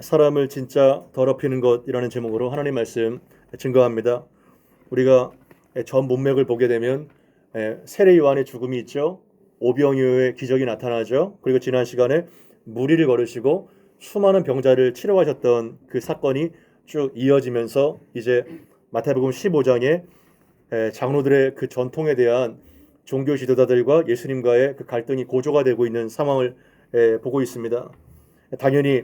사람을 진짜 더럽히는 것이라는 제목으로 하나님 말씀 증거합니다. 우리가 전 문맥을 보게 되면 세례 요한의 죽음이 있죠. 오병이어의 기적이 나타나죠. 그리고 지난 시간에 무리를 걸으시고 수많은 병자를 치료하셨던 그 사건이 쭉 이어지면서 이제 마태복음 15장에 장로들의 그 전통에 대한 종교 지도자들과 예수님과의 그 갈등이 고조가 되고 있는 상황을 보고 있습니다. 당연히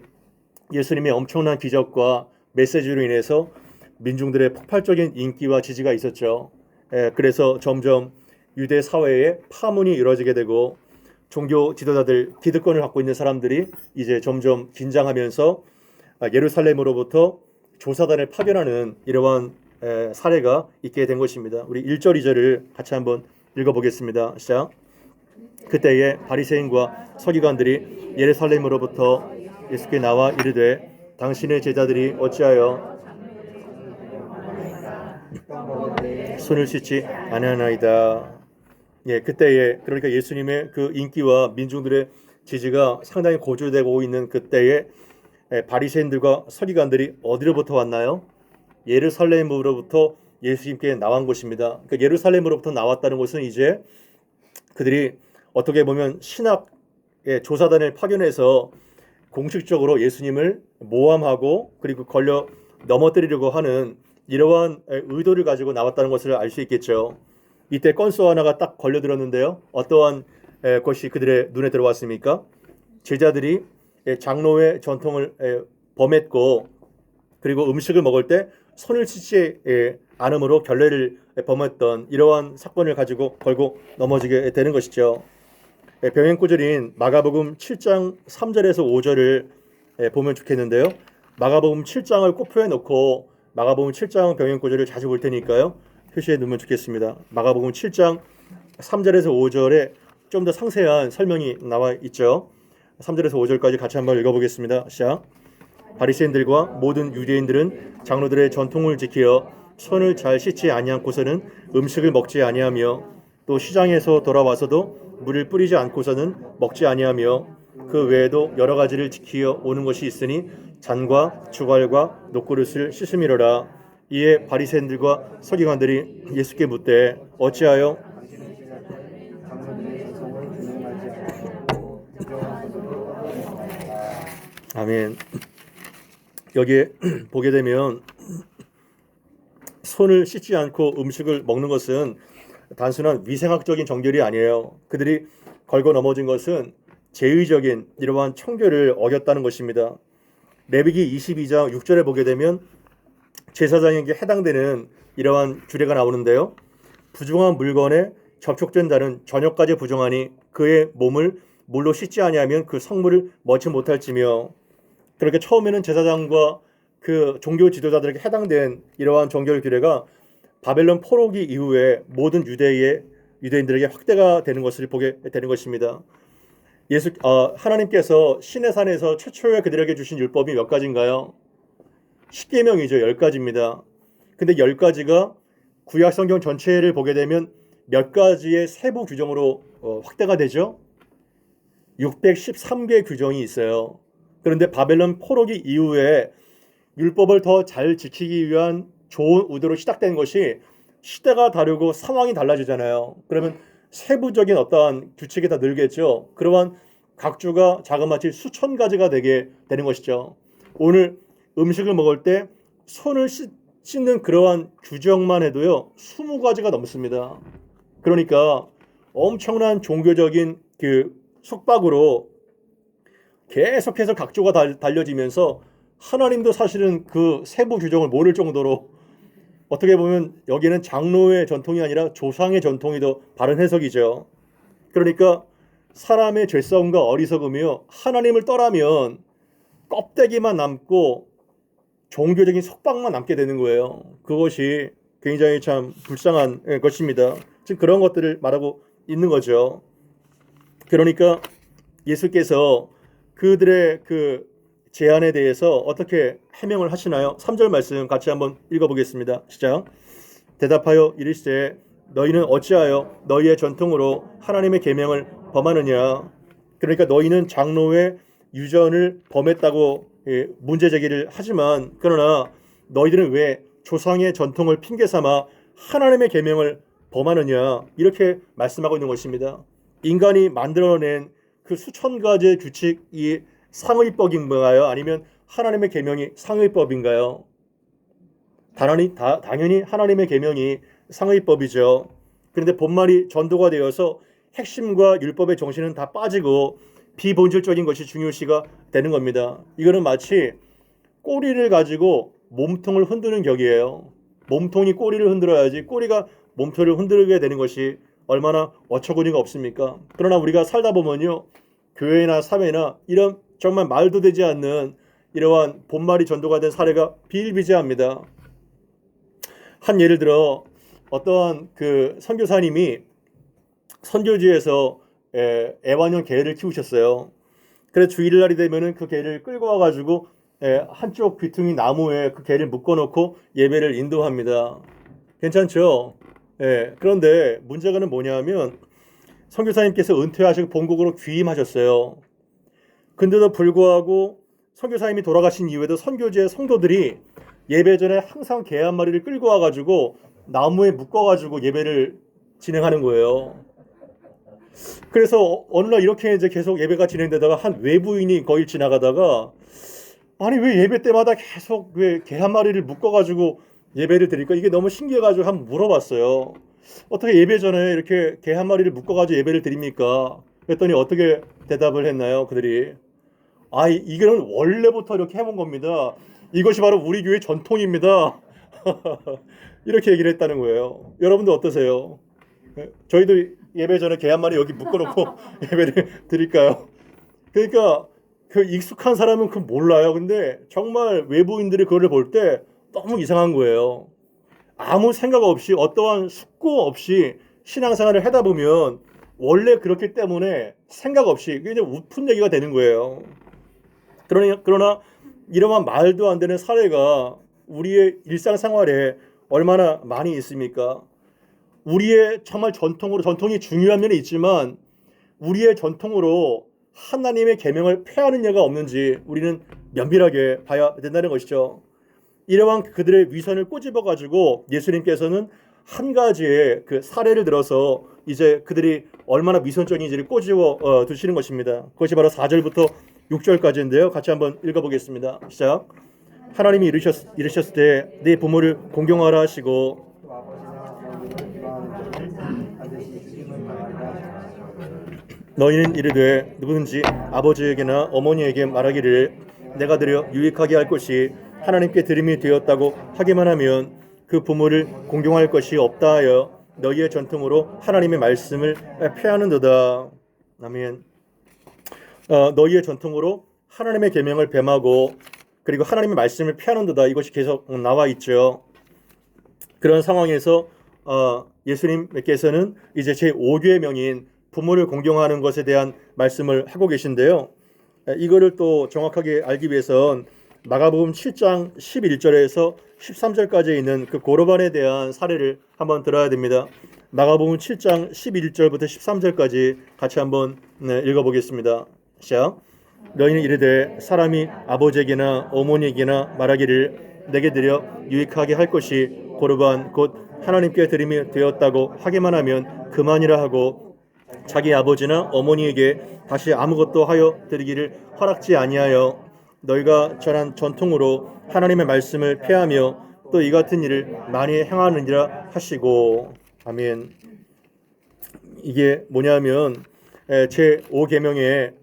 예수님의 엄청난 기적과 메시지로 인해서 민중들의 폭발적인 인기와 지지가 있었죠. 그래서 점점 유대 사회에 파문이 이루어지게 되고 종교 지도자들, 기득권을 갖고 있는 사람들이 이제 점점 긴장하면서 예루살렘으로부터 조사단을 파견하는 이러한 사례가 있게 된 것입니다. 우리 1절 2절을 같이 한번 읽어보겠습니다. 시작. 그때에 바리새인과 서기관들이 예루살렘으로부터 예수께 나와 이르되 당신의 제자들이 어찌하여 손을 씻지 아니하나이다. 그때에 그러니까 예수님의 그 인기와 민중들의 지지가 상당히 고조되고 있는 그때에 바리새인들과 서기관들이 어디로부터 왔나요? 예루살렘으로부터 예수님께 나온 곳입니다. 그러니까 예루살렘으로부터 나왔다는 것은 이제 그들이 어떻게 보면 신학의 조사단을 파견해서 공식적으로 예수님을 모함하고 그리고 걸려 넘어뜨리려고 하는 이러한 의도를 가지고 나왔다는 것을 알 수 있겠죠. 이때 건수 하나가 딱 걸려들었는데요. 어떠한 것이 그들의 눈에 들어왔습니까? 제자들이 장로의 전통을 범했고 그리고 음식을 먹을 때 손을 씻지 않음으로 결례를 범했던 이러한 사건을 가지고 걸고 넘어지게 되는 것이죠. 병행구절인 마가복음 7장 3절에서 5절을 보면 좋겠는데요. 마가복음 7장을 꼽표해 놓고 마가복음 7장 병행구절을 자주 볼 테니까요. 표시해 놓으면 좋겠습니다. 마가복음 7장 3절에서 5절에 좀 더 상세한 설명이 나와 있죠. 3절에서 5절까지 같이 한번 읽어보겠습니다. 시작. 바리새인들과 모든 유대인들은 장로들의 전통을 지키어 손을 잘 씻지 아니하고서는 음식을 먹지 아니하며 또 시장에서 돌아와서도 물을 뿌리지 않고서는 먹지 아니하며 그 외에도 여러 가지를 지키어 오는 것이 있으니 잔과 주갈과 녹그릇을 씻음이로라. 이에 바리새인들과 서기관들이 예수께 묻되 어찌하여 아멘. 여기에 보게 되면 손을 씻지 않고 음식을 먹는 것은 단순한 위생학적인 정결이 아니에요. 그들이 걸고 넘어진 것은 제의적인 이러한 청결을 어겼다는 것입니다. 레위기 22장 6절에 보게 되면 제사장에게 해당되는 이러한 규례가 나오는데요. 부정한 물건에 접촉된 자는 저녁까지 부정하니 그의 몸을 물로 씻지 아니하면 그 성물을 먹지 못할지며. 그렇게 처음에는 제사장과 그 종교 지도자들에게 해당된 이러한 정결 규례가 바벨론 포로기 이후에 모든 유대인들에게 확대가 되는 것을 보게 되는 것입니다. 하나님께서 시내산에서 최초에 그들에게 주신 율법이 몇 가지인가요? 10계명이죠. 10가지입니다. 근데 10가지가 구약 성경 전체를 보게 되면 몇 가지의 세부 규정으로 확대가 되죠. 613개 규정이 있어요. 그런데 바벨론 포로기 이후에 율법을 더 잘 지키기 위한 좋은 의도로 시작된 것이 시대가 다르고 상황이 달라지잖아요. 그러면 세부적인 어떠한 규칙이 다 늘겠죠. 그러한 각주가 자그마치 수천 가지가 되게 되는 것이죠. 오늘 음식을 먹을 때 손을 씻는 그러한 규정만 해도요 20가지가 넘습니다. 그러니까 엄청난 종교적인 그 속박으로 계속해서 각조가 달려지면서 하나님도 사실은 그 세부 규정을 모를 정도로 어떻게 보면 여기는 장로의 전통이 아니라 조상의 전통이 더 바른 해석이죠. 그러니까 사람의 죄성과 어리석음이요 하나님을 떠나면 껍데기만 남고 종교적인 속박만 남게 되는 거예요. 그것이 굉장히 참 불쌍한 것입니다. 지금 그런 것들을 말하고 있는 거죠. 그러니까 예수께서 그들의 그 제안에 대해서 어떻게 해명을 하시나요? 3절 말씀 같이 한번 읽어보겠습니다. 시작. 대답하여 이르시되 너희는 어찌하여 너희의 전통으로 하나님의 계명을 범하느냐. 그러니까 너희는 장로의 유전을 범했다고 문제 제기를 하지만 그러나 너희들은 왜 조상의 전통을 핑계 삼아 하나님의 계명을 범하느냐 이렇게 말씀하고 있는 것입니다. 인간이 만들어낸 그 수천 가지의 규칙이 상의법인가요? 아니면 하나님의 계명이 상의법인가요? 당연히 하나님의 계명이 상의법이죠. 그런데 본말이 전도가 되어서 핵심과 율법의 정신은 다 빠지고 비본질적인 것이 중요시가 되는 겁니다. 이거는 마치 꼬리를 가지고 몸통을 흔드는 격이에요. 몸통이 꼬리를 흔들어야지 꼬리가 몸통을 흔들게 되는 것이 얼마나 어처구니가 없습니까? 그러나 우리가 살다 보면요, 교회나 사회나 이런 정말 말도 되지 않는 이러한 본말이 전도가 된 사례가 비일비재합니다. 한 예를 들어 어떠한 그 선교사님이 선교지에서 애완용 개를 키우셨어요. 그래서 주일날이 되면은 그 개를 끌고 와가지고 한쪽 귀퉁이 나무에 그 개를 묶어놓고 예배를 인도합니다. 괜찮죠? 그런데 문제가는 뭐냐면 선교사님께서 은퇴하시고 본국으로 귀임하셨어요. 근데도 불구하고 선교사님이 돌아가신 이후에도 선교지의 성도들이 예배 전에 항상 개 한 마리를 끌고 와가지고 나무에 묶어가지고 예배를 진행하는 거예요. 그래서 어느 날 이렇게 이제 계속 예배가 진행되다가 한 외부인이 거길 지나가다가 아니 왜 예배 때마다 계속 왜 개 한 마리를 묶어가지고 예배를 드릴까? 이게 너무 신기해가지고 한번 물어봤어요. 어떻게 예배 전에 이렇게 개 한 마리를 묶어가지고 예배를 드립니까? 그랬더니 어떻게 대답을 했나요? 그들이 이거는 원래부터 이렇게 해본 겁니다. 이것이 바로 우리 교회 전통입니다. 이렇게 얘기를 했다는 거예요. 여러분도 어떠세요? 저희도 예배 전에 개 한 마리 여기 묶어놓고 예배를 드릴까요? 그러니까 그 익숙한 사람은 그 몰라요. 근데 정말 외부인들이 그거를 볼 때 너무 이상한 거예요. 아무 생각 없이 어떠한 숙고 없이 신앙생활을 하다 보면 원래 그렇기 때문에 생각 없이 그게 우픈 얘기가 되는 거예요. 그러나 이러한 말도 안 되는 사례가 우리의 일상생활에 얼마나 많이 있습니까? 우리의 정말 전통이 중요한 면이 있지만 우리의 전통으로 하나님의 계명을 폐하는 예가 없는지 우리는 면밀하게 봐야 된다는 것이죠. 이러한 그들의 위선을 꼬집어 가지고 예수님께서는 한 가지의 그 사례를 들어서 이제 그들이 얼마나 위선적인지를 꼬집어 두시는 것입니다. 그것이 바로 4절부터 6절까지인데요. 같이 한번 읽어보겠습니다. 시작. 하나님이 이르셨을 때 네 부모를 공경하라 하시고 너희는 이르되 누구든지 아버지에게나 어머니에게 말하기를 내가 드려 유익하게 할 것이 하나님께 드림이 되었다고 하기만 하면 그 부모를 공경할 것이 없다 하여 너희의 전통으로 하나님의 말씀을 폐하는도다. 아멘. 너희의 전통으로 하나님의 계명을 뱀하고 그리고 하나님의 말씀을 폐하는도다. 이것이 계속 나와 있죠. 그런 상황에서 예수님께서는 이제 제5계명인 부모를 공경하는 것에 대한 말씀을 하고 계신데요. 이거를 또 정확하게 알기 위해선 마가복음 7장 11절에서 13절까지 있는 그 고르반에 대한 사례를 한번 들어야 됩니다. 마가복음 7장 11절부터 13절까지 같이 한번 읽어보겠습니다. 시작. 너희는 이르되 사람이 아버지에게나 어머니에게나 말하기를 내게 드려 유익하게 할 것이 고르반 곧 하나님께 드림이 되었다고 하기만 하면 그만이라 하고 자기 아버지나 어머니에게 다시 아무것도 하여 드리기를 허락지 아니하여 너희가 전한 전통으로 하나님의 말씀을 폐하며 또 이 같은 일을 많이 행하느니라 하시고. 아멘. 이게 뭐냐면 제5계명에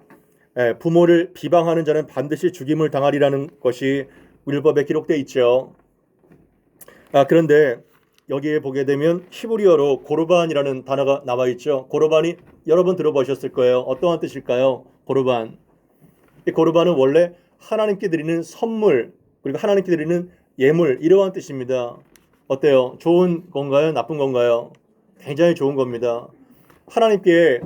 부모를 비방하는 자는 반드시 죽임을 당하리라는 것이 율법에 기록되어 있죠. 그런데 여기에 보게 되면 히브리어로 고르반이라는 단어가 나와 있죠. 고르반이 여러분 들어보셨을 거예요. 어떠한 뜻일까요? 고르반. 이 고르반은 원래 하나님께 드리는 선물 그리고 하나님께 드리는 예물 이러한 뜻입니다. 어때요? 좋은 건가요? 나쁜 건가요? 굉장히 좋은 겁니다. 하나님께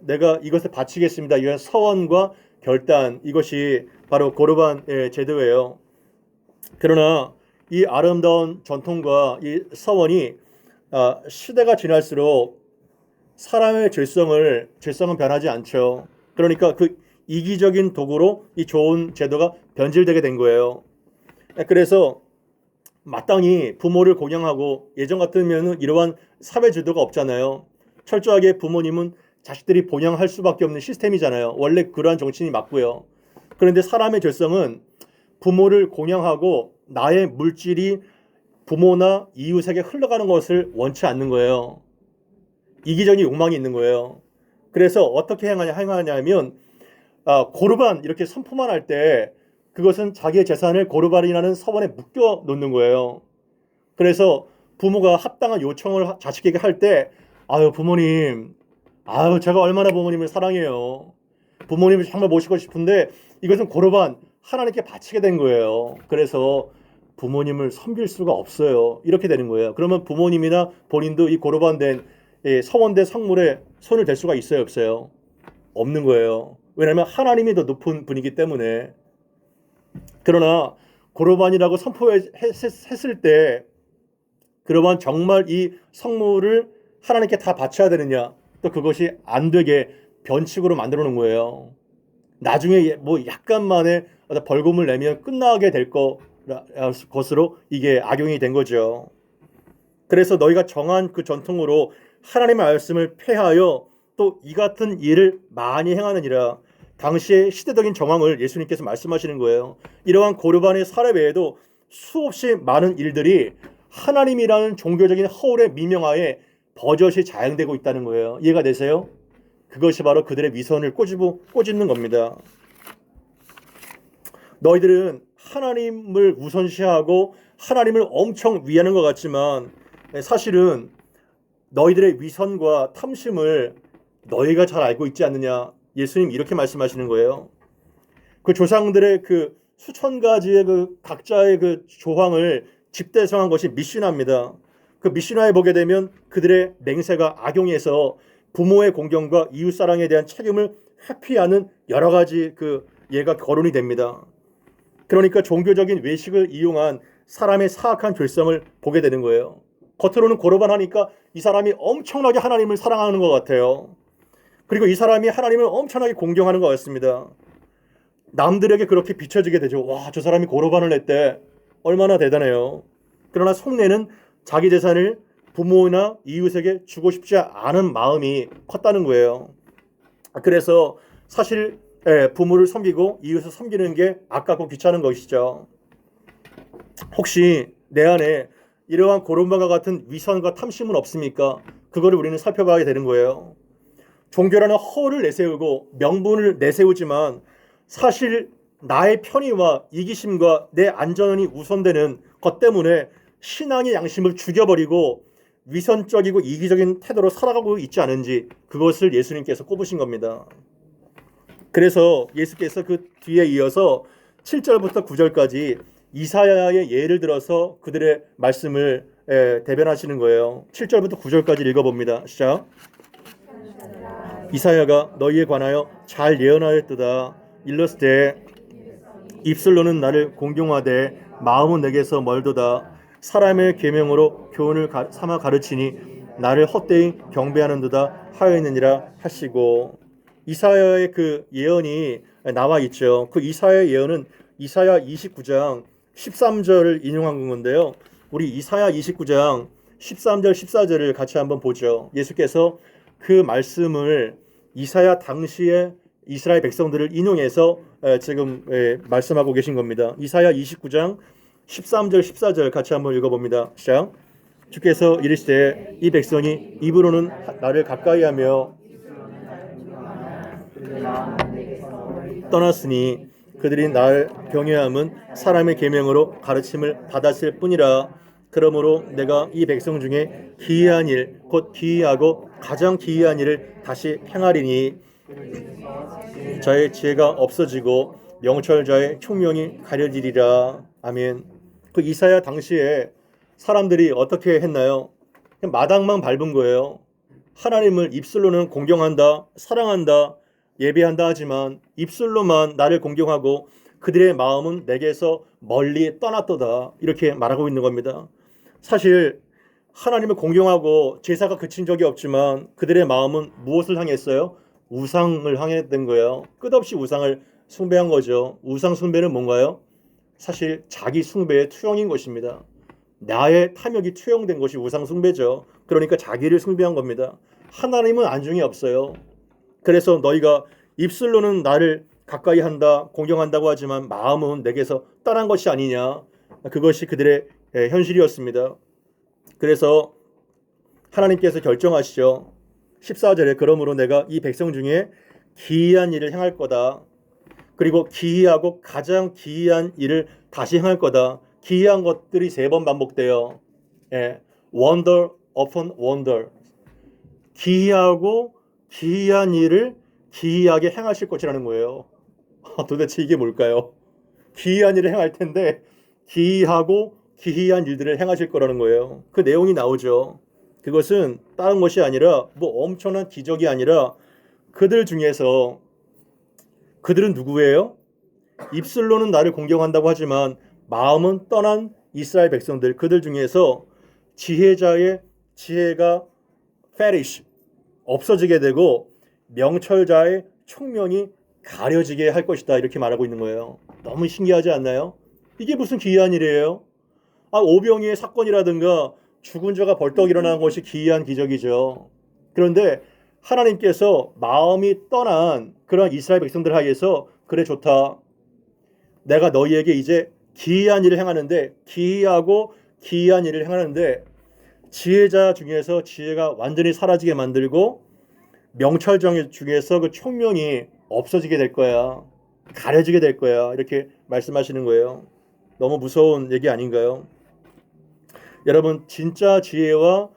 내가 이것을 바치겠습니다. 이런 서원과 결단 이것이 바로 고르반의 제도예요. 그러나 이 아름다운 전통과 이 서원이 시대가 지날수록 사람의 질성은 변하지 않죠. 그러니까 그 이기적인 도구로 이 좋은 제도가 변질되게 된 거예요. 그래서 마땅히 부모를 공양하고 예전 같으면 이러한 사회제도가 없잖아요. 철저하게 부모님은 자식들이 본향할 수밖에 없는 시스템이잖아요. 원래 그러한 정신이 맞고요. 그런데 사람의 죄성은 부모를 공양하고 나의 물질이 부모나 이웃에게 흘러가는 것을 원치 않는 거예요. 이기적인 욕망이 있는 거예요. 그래서 어떻게 행하냐면 고르반 이렇게 선포만 할 때 그것은 자기의 재산을 고르반이라는 서원에 묶여 놓는 거예요. 그래서 부모가 합당한 요청을 자식에게 할 때 아유 부모님 제가 얼마나 부모님을 사랑해요. 부모님을 정말 모시고 싶은데 이것은 고르반 하나님께 바치게 된 거예요. 그래서 부모님을 섬길 수가 없어요. 이렇게 되는 거예요. 그러면 부모님이나 본인도 이 고르반된 서원된 성물에 손을 댈 수가 있어요, 없어요? 없는 거예요. 왜냐하면 하나님이 더 높은 분이기 때문에. 그러나 고르반이라고 선포했을 때 그러면 정말 이 성물을 하나님께 다 바쳐야 되느냐? 또 그것이 안 되게 변칙으로 만들어 놓은 거예요. 나중에 뭐 약간만의 벌금을 내면 끝나게 될 것으로 이게 악용이 된 거죠. 그래서 너희가 정한 그 전통으로 하나님의 말씀을 폐하여 또 이 같은 일을 많이 행하느니라. 당시의 시대적인 정황을 예수님께서 말씀하시는 거예요. 이러한 고르반의 사례 외에도 수없이 많은 일들이 하나님이라는 종교적인 허울의 미명하에 버젓이 자행되고 있다는 거예요. 이해가 되세요? 그것이 바로 그들의 위선을 꼬집는 겁니다. 너희들은 하나님을 우선시하고 하나님을 엄청 위하는 것 같지만 사실은 너희들의 위선과 탐심을 너희가 잘 알고 있지 않느냐. 예수님 이렇게 말씀하시는 거예요. 그 조상들의 그 수천 가지의 그 각자의 그 조항을 집대성한 것이 미시나입니다. 그 미시나에 보게 되면 그들의 맹세가 악용해서 부모의 공경과 이웃 사랑에 대한 책임을 회피하는 여러 가지 그 예가 거론이 됩니다. 그러니까 종교적인 외식을 이용한 사람의 사악한 죄성을 보게 되는 거예요. 겉으로는 고르반 하니까 이 사람이 엄청나게 하나님을 사랑하는 것 같아요. 그리고 이 사람이 하나님을 엄청나게 공경하는 것 같습니다. 남들에게 그렇게 비춰지게 되죠. 와, 저 사람이 고르반을 했대. 얼마나 대단해요. 그러나 속내는 자기 재산을 부모나 이웃에게 주고 싶지 않은 마음이 컸다는 거예요. 그래서 사실 부모를 섬기고 이웃을 섬기는 게 아깝고 귀찮은 것이죠. 혹시 내 안에 이러한 고르반과 같은 위선과 탐심은 없습니까? 그거를 우리는 살펴봐야 되는 거예요. 종교라는 허를 내세우고 명분을 내세우지만 사실 나의 편의와 이기심과 내 안전이 우선되는 것 때문에 신앙의 양심을 죽여버리고 위선적이고 이기적인 태도로 살아가고 있지 않은지 그것을 예수님께서 꼽으신 겁니다. 그래서 예수께서 그 뒤에 이어서 7절부터 9절까지 이사야의 예를 들어서 그들의 말씀을 대변하시는 거예요. 7절부터 9절까지 읽어봅니다. 시작. 이사야가 너희에 관하여 잘 예언하였도다. 일렀을 입술로는 나를 공경하되 마음은 내게서 멀도다. 사람의 계명으로 교훈을 삼아 가르치니 나를 헛되이 경배하는도다 하였느니라 하시고, 이사야의 그 예언이 나와 있죠. 그 이사야의 예언은 이사야 29장 13절을 인용한 건데요. 우리 이사야 29장 13절 14절을 같이 한번 보죠. 예수께서 그 말씀을 이사야 당시에 이스라엘 백성들을 인용해서 지금 말씀하고 계신 겁니다. 이사야 29장 13절 14절 같이 한번 읽어봅니다. 시작. 주께서 이르시되 이 백성이 입으로는 나를 가까이하며 떠났으니 그들이 날 경외함은 사람의 계명으로 가르침을 받았을 뿐이라. 그러므로 내가 이 백성 중에 기이한 일, 곧 기이하고 가장 기이한 일을 다시 행하리니 저의 지혜가 없어지고 명철자의 총명이 가려지리라. 아멘. 그 이사야 당시에 사람들이 어떻게 했나요? 그냥 마당만 밟은 거예요. 하나님을 입술로는 공경한다, 사랑한다, 예배한다 하지만 입술로만 나를 공경하고 그들의 마음은 내게서 멀리 떠났도다. 이렇게 말하고 있는 겁니다. 사실 하나님을 공경하고 제사가 그친 적이 없지만 그들의 마음은 무엇을 향했어요? 우상을 향했던 거예요. 끝없이 우상을 숭배한 거죠. 우상 숭배는 뭔가요? 사실 자기 숭배의 투영인 것입니다. 나의 탐욕이 투영된 것이 우상 숭배죠. 그러니까 자기를 숭배한 겁니다. 하나님은 안중이 없어요. 그래서 너희가 입술로는 나를 가까이 한다, 공경한다고 하지만 마음은 내게서 떠난 것이 아니냐. 그것이 그들의 현실이었습니다. 그래서 하나님께서 결정하시죠. 14절에 그러므로 내가 이 백성 중에 기이한 일을 행할 거다. 그리고 기이하고 가장 기이한 일을 다시 행할 거다. 기이한 것들이 3번 반복돼요. 예. wonder upon wonder. 기이하고 기이한 일을 기이하게 행하실 것이라는 거예요. 도대체 이게 뭘까요? 기이한 일을 행할 텐데 기이하고 기이한 일들을 행하실 거라는 거예요. 그 내용이 나오죠. 그것은 다른 것이 아니라 뭐 엄청난 기적이 아니라 그들 중에서 그들은 누구예요? 입술로는 나를 공경한다고 하지만 마음은 떠난 이스라엘 백성들, 그들 중에서 지혜자의 지혜가 perish, 없어지게 되고 명철자의 총명이 가려지게 할 것이다, 이렇게 말하고 있는 거예요. 너무 신기하지 않나요? 이게 무슨 기이한 일이에요? 오병이의 사건이라든가 죽은 자가 벌떡 일어나는 것이 기이한 기적이죠. 그런데 하나님께서 마음이 떠난 그런 이스라엘 백성들 하에서 그래 좋다. 내가 너희에게 이제 기이한 일을 행하는데 기이하고 기이한 일을 행하는데 지혜자 중에서 지혜가 완전히 사라지게 만들고 명철정 중에서 그 총명이 없어지게 될 거야. 가려지게 될 거야. 이렇게 말씀하시는 거예요. 너무 무서운 얘기 아닌가요? 여러분, 진짜 지혜와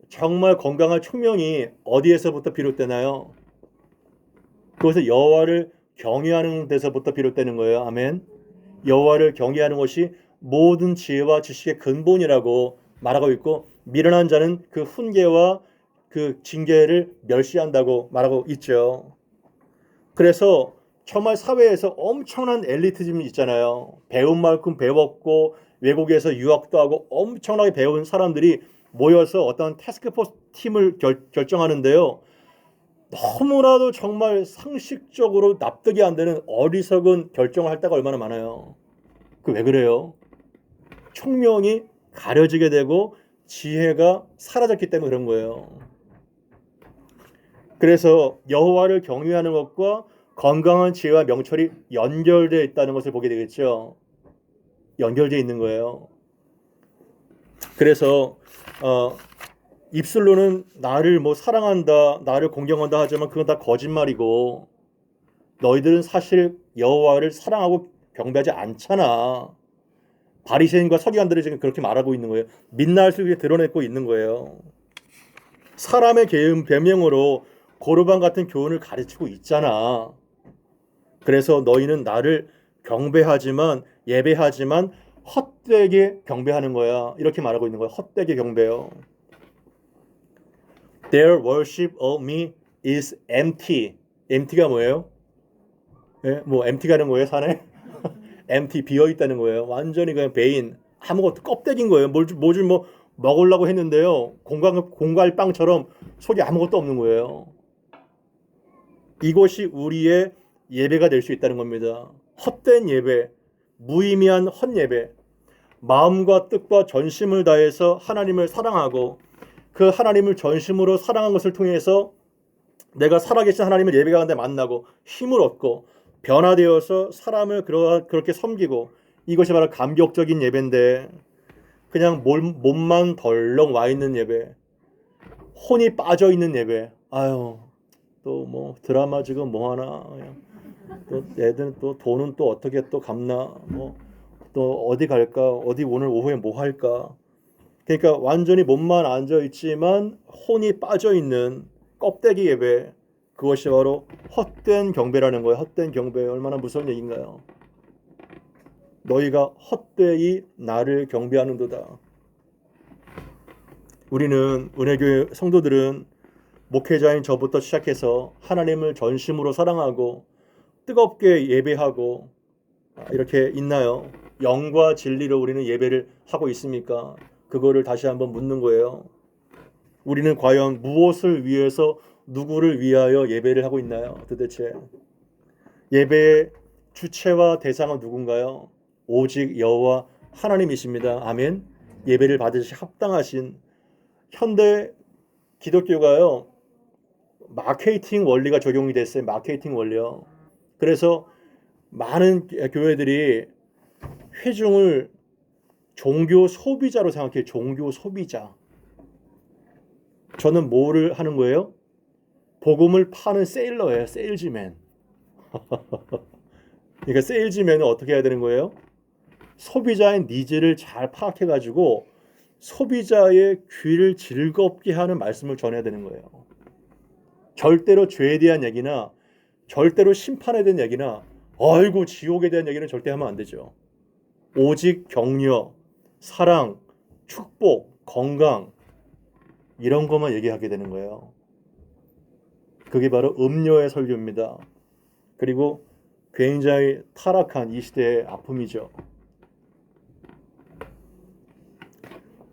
정말 건강한 총명이 어디에서부터 비롯되나요? 그것은 여호와를 경외하는 데서부터 비롯되는 거예요. 아멘. 여호와를 경외하는 것이 모든 지혜와 지식의 근본이라고 말하고 있고, 미련한 자는 그 훈계와 그 징계를 멸시한다고 말하고 있죠. 그래서 정말 사회에서 엄청난 엘리트즘이 있잖아요. 배운 만큼 배웠고 외국에서 유학도 하고 엄청나게 배운 사람들이 모여서 어떤 태스크포스 팀을 결정하는데요. 너무나도 정말 상식적으로 납득이 안 되는 어리석은 결정을 할 때가 얼마나 많아요. 그 왜 그래요? 총명이 가려지게 되고 지혜가 사라졌기 때문에 그런 거예요. 그래서 여호와를 경외하는 것과 건강한 지혜와 명철이 연결되어 있다는 것을 보게 되겠죠. 연결되어 있는 거예요. 그래서 입술로는 나를 뭐 사랑한다, 나를 공경한다 하지만 그건 다 거짓말이고 너희들은 사실 여호와를 사랑하고 경배하지 않잖아. 바리새인과 서기관들이 지금 그렇게 말하고 있는 거예요. 민낯을 속에 드러내고 있는 거예요. 사람의 계명으로 고르반 같은 교훈을 가르치고 있잖아. 그래서 너희는 나를 경배하지만 예배하지만 헛되게 경배하는 거야. 이렇게 말하고 있는 거야. 헛되게 경배요. Their worship of me is empty. empty가 뭐예요? 예? 뭐 empty가는 거예요, 산에? empty 비어 있다는 거예요. 완전히 그냥 베인, 아무것도 껍데기인 거예요. 뭐 먹으려고 했는데요. 공갈빵처럼 속에 아무것도 없는 거예요. 이것이 우리의 예배가 될 수 있다는 겁니다. 헛된 예배, 무의미한 헛예배, 마음과 뜻과 전심을 다해서 하나님을 사랑하고 그 하나님을 전심으로 사랑한 것을 통해서 내가 살아계신 하나님을 예배 가운데 만나고 힘을 얻고 변화되어서 사람을 그렇게 섬기고, 이것이 바로 감격적인 예배인데 그냥 몸만 덜렁 와 있는 예배, 혼이 빠져 있는 예배. 아유, 또 뭐 드라마 지금 뭐 하나, 또 애들은 또 돈은 또 어떻게 또 갚나, 뭐 또 어디 갈까, 어디 오늘 오후에 뭐 할까. 그러니까 완전히 몸만 앉아 있지만 혼이 빠져 있는 껍데기 예배, 그것이 바로 헛된 경배라는 거예요. 헛된 경배, 얼마나 무서운 얘기인가요? 너희가 헛되이 나를 경배하는도다. 우리는 은혜교회 성도들은 목회자인 저부터 시작해서 하나님을 전심으로 사랑하고 뜨겁게 예배하고 이렇게 있나요? 영과 진리로 우리는 예배를 하고 있습니까? 그거를 다시 한번 묻는 거예요. 우리는 과연 무엇을 위해서 누구를 위하여 예배를 하고 있나요? 도대체 예배의 주체와 대상은 누군가요? 오직 여호와 하나님이십니다. 아멘. 예배를 받으시 합당하신. 현대 기독교가요, 마케팅 원리가 적용이 됐어요. 마케팅 원리요. 그래서 많은 교회들이 회중을 종교 소비자로 생각해요. 종교 소비자. 저는 뭐를 하는 거예요? 복음을 파는 세일러예요. 세일즈맨. 그러니까 세일즈맨은 어떻게 해야 되는 거예요? 소비자의 니즈를 잘 파악해가지고 소비자의 귀를 즐겁게 하는 말씀을 전해야 되는 거예요. 절대로 죄에 대한 얘기나 절대로 심판에 대한 얘기나 아이고 지옥에 대한 얘기는 절대 하면 안 되죠. 오직 격려, 사랑, 축복, 건강 이런 것만 얘기하게 되는 거예요. 그게 바로 음료의 설교입니다. 그리고 굉장히 타락한 이 시대의 아픔이죠.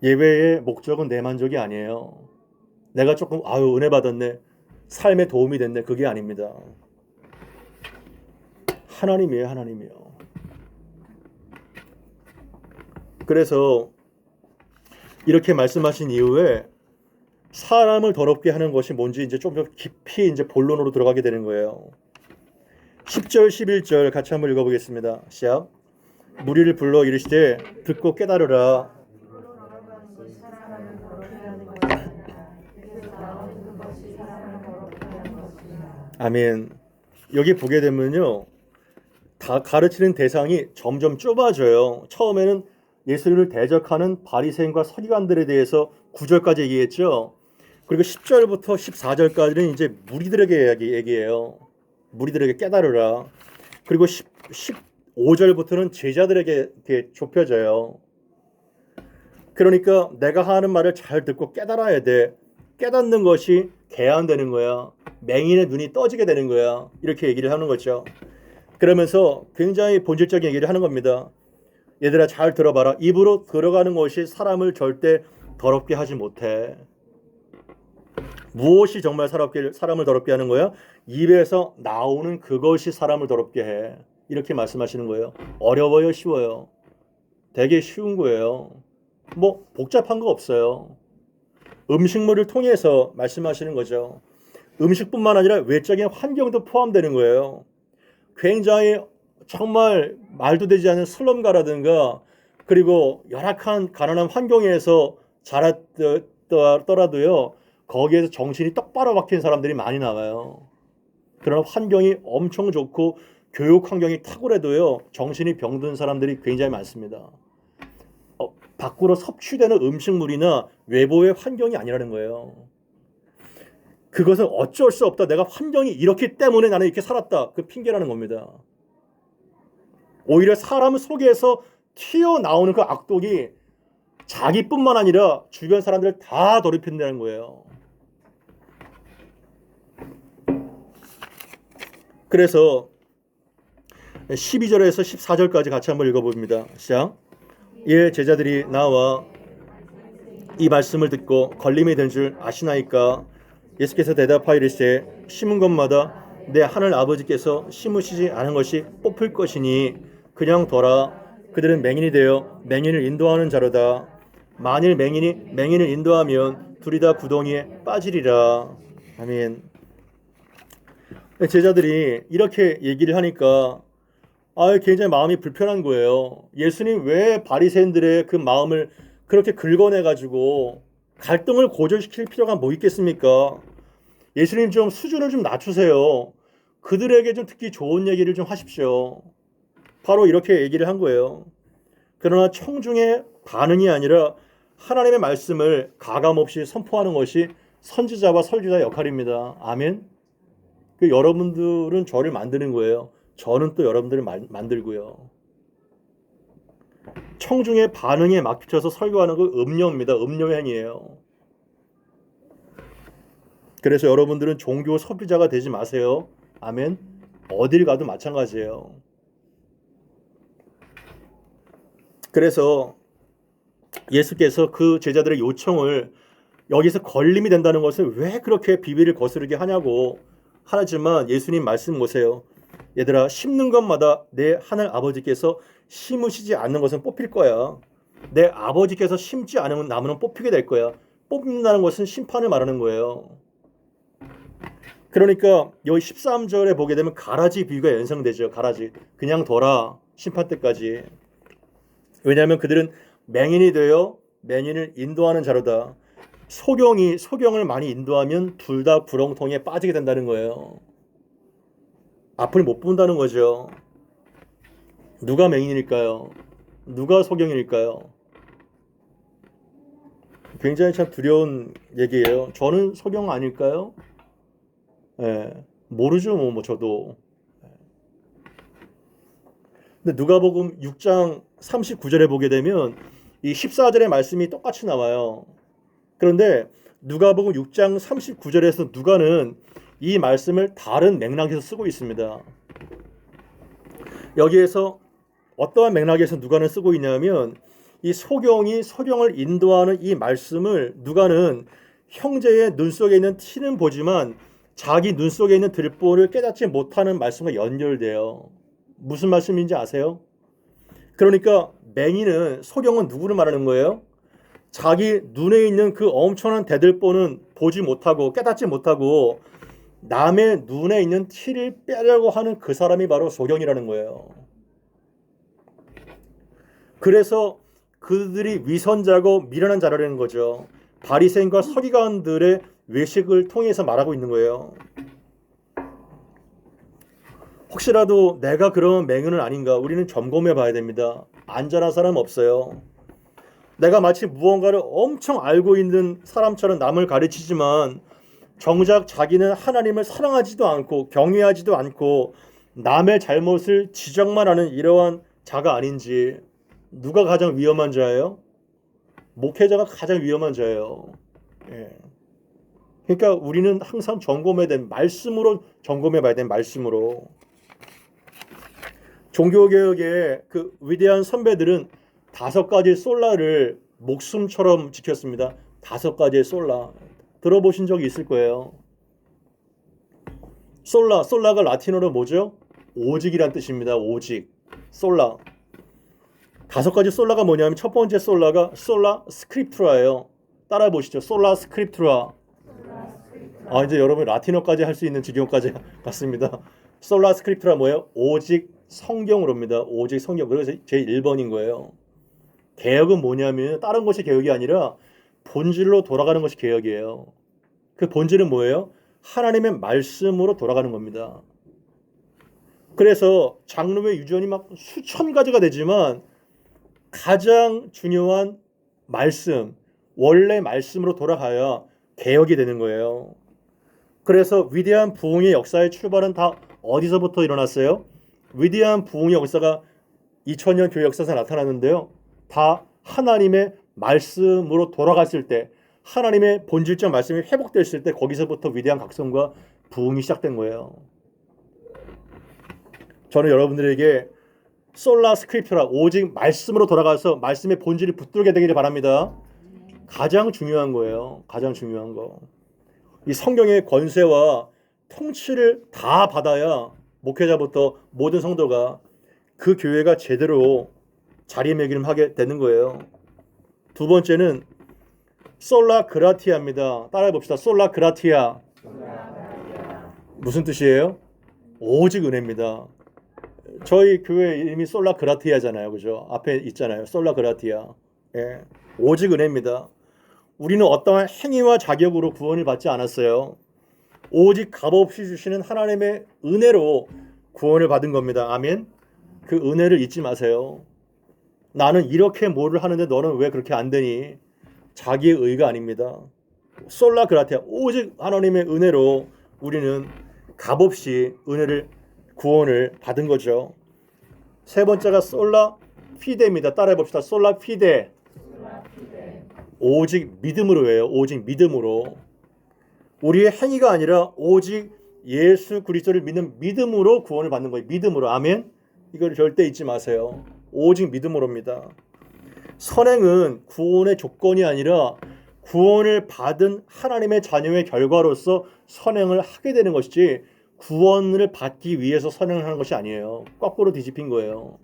예배의 목적은 내 만족이 아니에요. 내가 조금 은혜 받았네, 삶에 도움이 됐네, 그게 아닙니다. 하나님이에요. 하나님이요. 그래서 이렇게 말씀하신 이후에 사람을 더럽게 하는 것이 뭔지 이제 좀 더 깊이 이제 본론으로 들어가게 되는 거예요. 10절 11절 같이 한번 읽어보겠습니다. 시작. 무리를 불러 이르시되 듣고 깨달으라. 아멘. 여기 보게 되면요, 다 가르치는 대상이 점점 좁아져요. 처음에는 예수를 대적하는 바리새인과 서기관들에 대해서 9절까지 얘기했죠. 그리고 10절부터 14절까지는 이제 무리들에게 얘기해요. 무리들에게 깨달으라. 그리고 15절부터는 제자들에게 이렇게 좁혀져요. 그러니까 내가 하는 말을 잘 듣고 깨달아야 돼. 깨닫는 것이 개안되는 거야. 맹인의 눈이 떠지게 되는 거야. 이렇게 얘기를 하는 거죠. 그러면서 굉장히 본질적인 얘기를 하는 겁니다. 얘들아 잘 들어봐라. 입으로 들어가는 것이 사람을 절대 더럽게 하지 못해. 무엇이 정말 사람을 더럽게 하는 거야? 입에서 나오는 그것이 사람을 더럽게 해. 이렇게 말씀하시는 거예요. 어려워요? 쉬워요? 되게 쉬운 거예요. 뭐 복잡한 거 없어요. 음식물을 통해서 말씀하시는 거죠. 음식뿐만 아니라 외적인 환경도 포함되는 거예요. 굉장히 정말 말도 되지 않은 슬럼가라든가 그리고 열악한 가난한 환경에서 자랐더라도요, 거기에서 정신이 똑바로 박힌 사람들이 많이 나와요. 그러나 환경이 엄청 좋고 교육 환경이 탁월해도요, 정신이 병든 사람들이 굉장히 많습니다. 밖으로 섭취되는 음식물이나 외부의 환경이 아니라는 거예요. 그것은 어쩔 수 없다. 내가 환경이 이렇기 때문에 나는 이렇게 살았다. 그 핑계라는 겁니다. 오히려 사람 속에서 튀어나오는 그 악독이 자기뿐만 아니라 주변 사람들을 다 더럽힌다는 거예요. 그래서 12절에서 14절까지 같이 한번 읽어봅니다. 시작. 이에 제자들이 나와 이 말씀을 듣고 걸림이 된 줄 아시나이까? 예수께서 대답하여 이르시되 심은 것마다 내 하늘 아버지께서 심으시지 않은 것이 뽑힐 것이니 그냥 둬라. 그들은 맹인이 되어 맹인을 인도하는 자로다. 만일 맹인이 맹인을 인도하면 둘이 다 구덩이에 빠지리라. 아멘. 제자들이 이렇게 얘기를 하니까 굉장히 마음이 불편한 거예요. 예수님 왜 바리새인들의 그 마음을 그렇게 긁어내가지고 갈등을 고조시킬 필요가 뭐 있겠습니까? 예수님 좀 수준을 좀 낮추세요. 그들에게 좀 듣기 좋은 얘기를 좀 하십시오. 바로 이렇게 얘기를 한 거예요. 그러나 청중의 반응이 아니라 하나님의 말씀을 가감없이 선포하는 것이 선지자와 설교자의 역할입니다. 아멘. 여러분들은 저를 만드는 거예요. 저는 또 여러분들을 만들고요. 청중의 반응에 맞춰서 설교하는 거 음료입니다. 음료 행위예요. 그래서 여러분들은 종교 소비자가 되지 마세요. 아멘. 어딜 가도 마찬가지예요. 그래서 예수께서 그 제자들의 요청을 여기서 걸림이 된다는 것을 왜 그렇게 비비를 거스르게 하냐고 하지만 예수님 말씀 보세요. 얘들아, 심는 것마다 내 하늘 아버지께서 심으시지 않는 것은 뽑힐 거야. 내 아버지께서 심지 않은 나무는 뽑히게 될 거야. 뽑는다는 것은 심판을 말하는 거예요. 그러니까 여기 13절에 보게 되면 가라지 비유가 연상되죠. 가라지. 그냥 둬라. 심판 때까지. 왜냐하면 그들은 맹인이 되어 맹인을 인도하는 자로다. 소경을 많이 인도하면 둘 다 구렁텅이에 빠지게 된다는 거예요. 앞을 못 본다는 거죠. 누가 맹인일까요? 누가 소경일까요? 굉장히 참 두려운 얘기예요. 저는 소경 아닐까요? 예, 모르죠, 저도. 근데 누가복음 6장 39절에 보게 되면 이 14절의 말씀이 똑같이 나와요. 그런데 누가복음 6장 39절에서 누가는 이 말씀을 다른 맥락에서 쓰고 있습니다. 여기에서 어떠한 맥락에서 누가는 쓰고 있냐면 이 소경이 소경을 인도하는 이 말씀을 누가는 형제의 눈 속에 있는 티는 보지만 자기 눈 속에 있는 들보를 깨닫지 못하는 말씀과 연결돼요. 무슨 말씀인지 아세요? 그러니까 맹인은 소경은 누구를 말하는 거예요? 자기 눈에 있는 그 엄청난 대들보는 보지 못하고 깨닫지 못하고 남의 눈에 있는 티를 빼려고 하는 그 사람이 바로 소경이라는 거예요. 그래서 그들이 위선자고 미련한 자라는 거죠. 바리새인과 서기관들의 외식을 통해서 말하고 있는 거예요. 혹시라도 내가 그런 맹인은 아닌가 우리는 점검해 봐야 됩니다. 안전한 사람 없어요. 내가 마치 무언가를 엄청 알고 있는 사람처럼 남을 가르치지만 정작 자기는 하나님을 사랑하지도 않고 경외하지도 않고 남의 잘못을 지적만 하는 이러한 자가 아닌지. 누가 가장 위험한 자예요? 목회자가 가장 위험한 자예요. 예. 그러니까 우리는 항상 점검해야 되는 말씀으로 점검해 봐야 되는 말씀으로. 종교개혁의 그 위대한 선배들은 5가지 솔라를 목숨처럼 지켰습니다. 5가지의 솔라. 들어보신 적이 있을 거예요. 솔라가 라틴어로 뭐죠? 오직이란 뜻입니다. 오직. 솔라. 5가지 솔라가 뭐냐면 첫 번째 솔라가 솔라 스크립투라예요. 따라해 보시죠. 솔라 스크립투라. 이제 여러분 라틴어까지 할 수 있는 지경까지 갔습니다. 솔라 스크립투라 뭐예요? 오직 성경으로입니다. 오직 성경. 그래서 제 1번인 거예요. 개혁은 뭐냐면 다른 것이 개혁이 아니라 본질로 돌아가는 것이 개혁이에요. 그 본질은 뭐예요? 하나님의 말씀으로 돌아가는 겁니다. 그래서 장로의 유전이 막 수천 가지가 되지만 가장 중요한 말씀, 원래 말씀으로 돌아가야 개혁이 되는 거예요. 그래서 위대한 부흥의 역사의 출발은 다 어디서부터 일어났어요? 위대한 부흥의 역사가 2000년 교회 역사에서 나타났는데요. 다 하나님의 말씀으로 돌아갔을 때, 하나님의 본질적 말씀이 회복됐을 때 거기서부터 위대한 각성과 부흥이 시작된 거예요. 저는 여러분들에게 솔라 스크립투라 오직 말씀으로 돌아가서 말씀의 본질을 붙들게 되기를 바랍니다. 가장 중요한 거예요. 가장 중요한 거. 이 성경의 권세와 통치를 다 받아야 목회자부터 모든 성도가 그 교회가 제대로 자리매김하게 되는 거예요. 두 번째는 솔라 그라티아입니다. 따라해 봅시다. 솔라 그라티아. 무슨 뜻이에요? 오직 은혜입니다. 저희 교회 이름이 솔라 그라티아잖아요. 그죠? 앞에 있잖아요. 솔라 그라티아. 예. 오직 은혜입니다. 우리는 어떠한 행위와 자격으로 구원을 받지 않았어요. 오직 값없이 주시는 하나님의 은혜로 구원을 받은 겁니다. 아멘. 그 은혜를 잊지 마세요. 나는 이렇게 뭐를 하는데 너는 왜 그렇게 안 되니? 자기의 의가 아닙니다. 솔라 그라티아. 오직 하나님의 은혜로 우리는 값없이 구원을 받은 거죠. 세 번째가 솔라 피데입니다. 따라해 봅시다. 솔라 피데. 오직 믿음으로예요. 오직 믿음으로. 우리의 행위가 아니라 오직 예수 그리스도를 믿는 믿음으로 구원을 받는 거예요. 믿음으로. 아멘. 이걸 절대 잊지 마세요. 오직 믿음으로입니다. 선행은 구원의 조건이 아니라 구원을 받은 하나님의 자녀의 결과로서 선행을 하게 되는 것이지 구원을 받기 위해서 선행을 하는 것이 아니에요. 거꾸로 뒤집힌 거예요.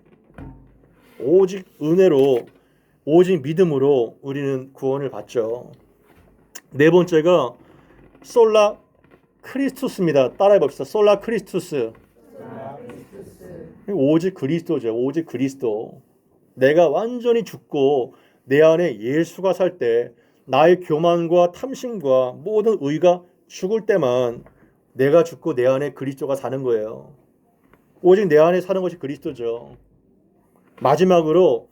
오직 은혜로, 오직 믿음으로 우리는 구원을 받죠. 네 번째가 솔라 크리스투스입니다. 따라해 봅시다. 솔라 크리스투스. 오직 그리스도죠. 오직 그리스도. 내가 완전히 죽고 내 안에 예수가 살 때, 나의 교만과 탐심과 모든 의가 죽을 때만 내가 죽고 내 안에 그리스도가 사는 거예요. 오직 내 안에 사는 것이 그리스도죠. 마지막으로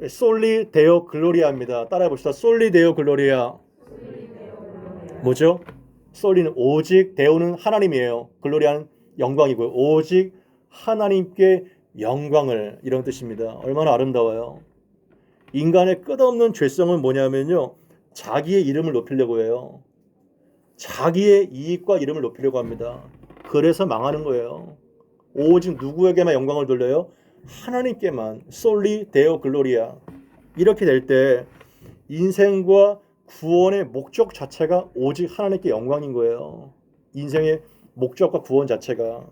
솔리 데오 글로리아입니다. 따라해 봅시다. 솔리 데오 글로리아. 뭐죠? 솔리는 오직, 데오는 하나님이에요. 글로리아는 영광이고요. 오직 하나님께 영광을, 이런 뜻입니다. 얼마나 아름다워요. 인간의 끝없는 죄성은 뭐냐면요, 자기의 이름을 높이려고 해요. 자기의 이익과 이름을 높이려고 합니다. 그래서 망하는 거예요. 오직 누구에게만 영광을 돌려요? 하나님께만. 솔리 데오 글로리아. 이렇게 될 때 인생과 구원의 목적 자체가 오직 하나님께 영광인 거예요. 인생의 목적과 구원 자체가.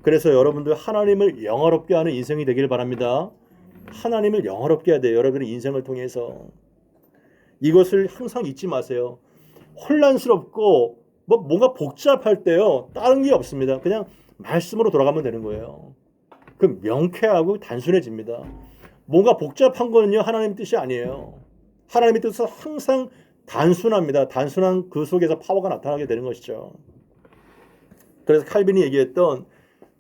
그래서 여러분들 하나님을 영화롭게 하는 인생이 되길 바랍니다. 하나님을 영화롭게 해야 돼요. 여러분의 인생을 통해서. 이것을 항상 잊지 마세요. 혼란스럽고 뭔가 복잡할 때요, 다른 게 없습니다. 그냥 말씀으로 돌아가면 되는 거예요. 그 명쾌하고 단순해집니다. 뭔가 복잡한 거는요, 하나님 뜻이 아니에요. 하나님의 뜻은 항상 단순합니다. 단순한 그 속에서 파워가 나타나게 되는 것이죠. 그래서 칼빈이 얘기했던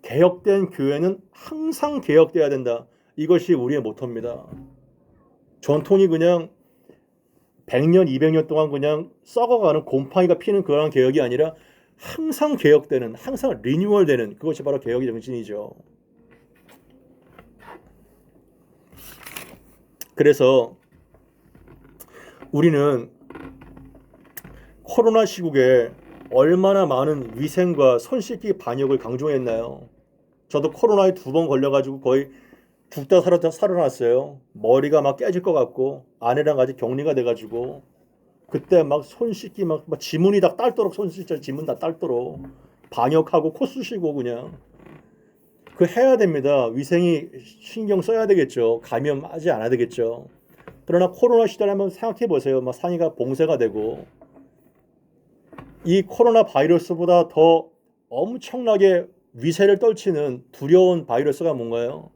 개혁된 교회는 항상 개혁돼야 된다. 이것이 우리의 모토입니다. 전통이 그냥 100년, 200년 동안 그냥 썩어가는 곰팡이가 피는 그런 개혁이 아니라 항상 개혁되는, 항상 리뉴얼되는, 그것이 바로 개혁의 정신이죠. 그래서 우리는 코로나 시국에 얼마나 많은 위생과 손 씻기 반역을 강조했나요? 저도 코로나에 2번 걸려가지고 거의 죽다 살아났어요. 머리가 막 깨질 것 같고, 아내랑 같이 격리가 돼가지고, 그때 막 손 씻기 막 지문이 다 딸도록, 손 씻자 지문 다 딸도록 반역하고 코 쑤시고 그냥. 그 해야 됩니다. 위생이 신경 써야 되겠죠. 감염하지 않아야 되겠죠. 그러나 코로나 시대를 한번 생각해 보세요. 막 상의가 봉쇄가 되고, 이 코로나 바이러스보다 더 엄청나게 위세를 떨치는 두려운 바이러스가 뭔가요?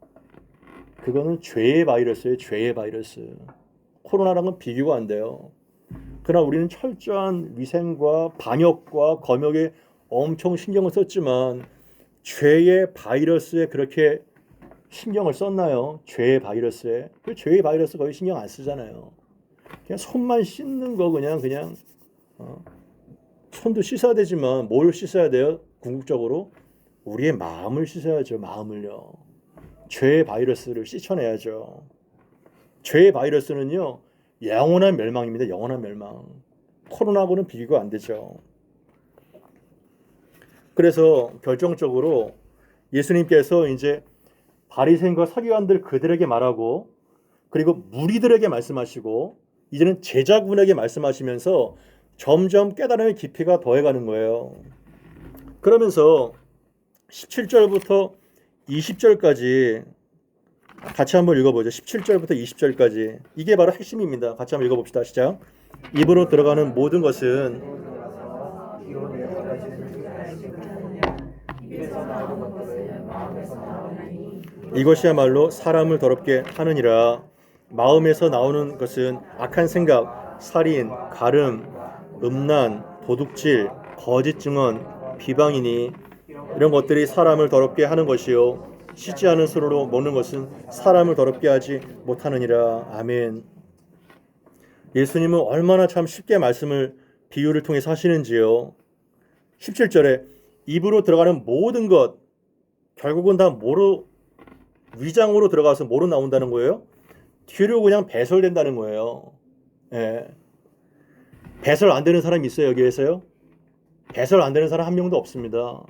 그거는 죄의 바이러스예요. 죄의 바이러스. 코로나랑은 비교가 안 돼요. 그러나 우리는 철저한 위생과 반역과 검역에 엄청 신경을 썼지만 죄의 바이러스에 그렇게 신경을 썼나요? 죄의 바이러스에. 그 죄의 바이러스 거의 신경 안 쓰잖아요. 그냥 손만 씻는 거 그냥 손도 씻어야 되지만 뭘 씻어야 돼요? 궁극적으로 우리의 마음을 씻어야죠. 마음을요. 죄의 바이러스를 씻어내야죠. 죄의 바이러스는요, 영원한 멸망입니다. 영원한 멸망. 코로나하고는 비교가 안 되죠. 그래서 결정적으로 예수님께서 이제 바리새인과 서기관들 그들에게 말하고, 그리고 무리들에게 말씀하시고, 이제는 제자군에게 말씀하시면서 점점 깨달음의 깊이가 더해가는 거예요. 그러면서 17절부터 20절까지 같이 한번 읽어보죠. 17절부터 20절까지. 이게 바로 핵심입니다. 같이 한번 읽어봅시다. 시작. 입으로 들어가는 모든 것은 이것이야말로 사람을 더럽게 하느니라. 마음에서 나오는 것은 악한 생각, 살인, 가름, 음란, 도둑질, 거짓 증언, 비방이니 이런 것들이 사람을 더럽게 하는 것이요, 씻지 않은 손으로 먹는 것은 사람을 더럽게 하지 못하느니라. 아멘. 예수님은 얼마나 참 쉽게 말씀을 비유를 통해서 하시는지요. 17절에 입으로 들어가는 모든 것, 결국은 다 뭐로, 위장으로 들어가서 뭐로 나온다는 거예요? 뒤로 그냥 배설된다는 거예요. 예. 배설 안 되는 사람이 있어요, 여기에서요? 배설 안 되는 사람 한 명도 없습니다.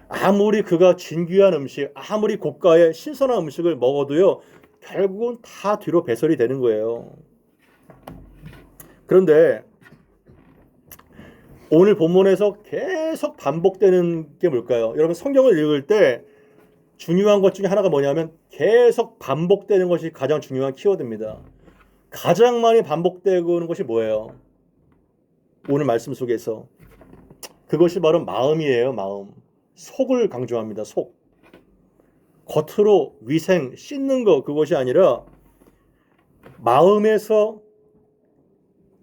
아무리 그가 진귀한 음식, 아무리 고가의 신선한 음식을 먹어도요, 결국은 다 뒤로 배설이 되는 거예요. 그런데 오늘 본문에서 계속 반복되는 게 뭘까요? 여러분 성경을 읽을 때 중요한 것 중에 하나가 뭐냐면 계속 반복되는 것이 가장 중요한 키워드입니다. 가장 많이 반복되고 있는 것이 뭐예요? 오늘 말씀 속에서 그것이 바로 마음이에요. 마음. 속을 강조합니다. 속. 겉으로 위생 씻는 거 그것이 아니라 마음에서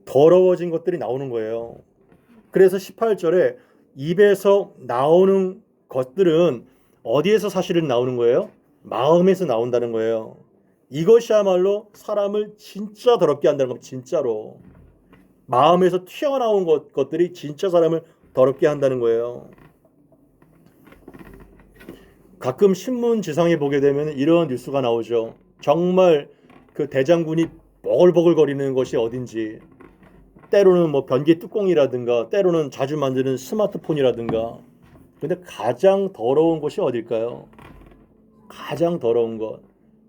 더러워진 것들이 나오는 거예요. 그래서 18절에 입에서 나오는 것들은 어디에서 사실은 나오는 거예요? 마음에서 나온다는 거예요. 이것이야말로 사람을 진짜 더럽게 한다는 겁니다. 진짜로. 마음에서 튀어나온 것들이 진짜 사람을 더럽게 한다는 거예요. 가끔 신문 지상에 보게 되면 이런 뉴스가 나오죠. 정말 그 대장군이 버글버글거리는 것이 어딘지, 때로는 뭐 변기 뚜껑이라든가 때로는 자주 만드는 스마트폰이라든가. 근데 가장 더러운 것이 어딜까요? 가장 더러운 것.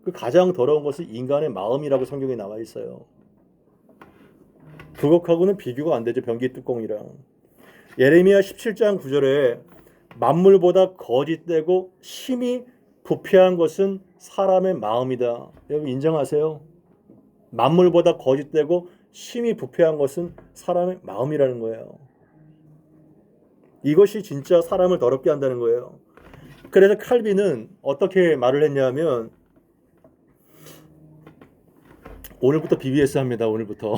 그 가장 더러운 것은 인간의 마음이라고 성경에 나와 있어요. 그것하고는 비교가 안 되죠. 변기 뚜껑이랑. 예레미야 17장 9절에 만물보다 거짓되고 심히 부패한 것은 사람의 마음이다. 여러분 인정하세요? 만물보다 거짓되고 심히 부패한 것은 사람의 마음이라는 거예요. 이것이 진짜 사람을 더럽게 한다는 거예요. 그래서 칼빈은 어떻게 말을 했냐면 오늘부터 BBS 합니다. 오늘부터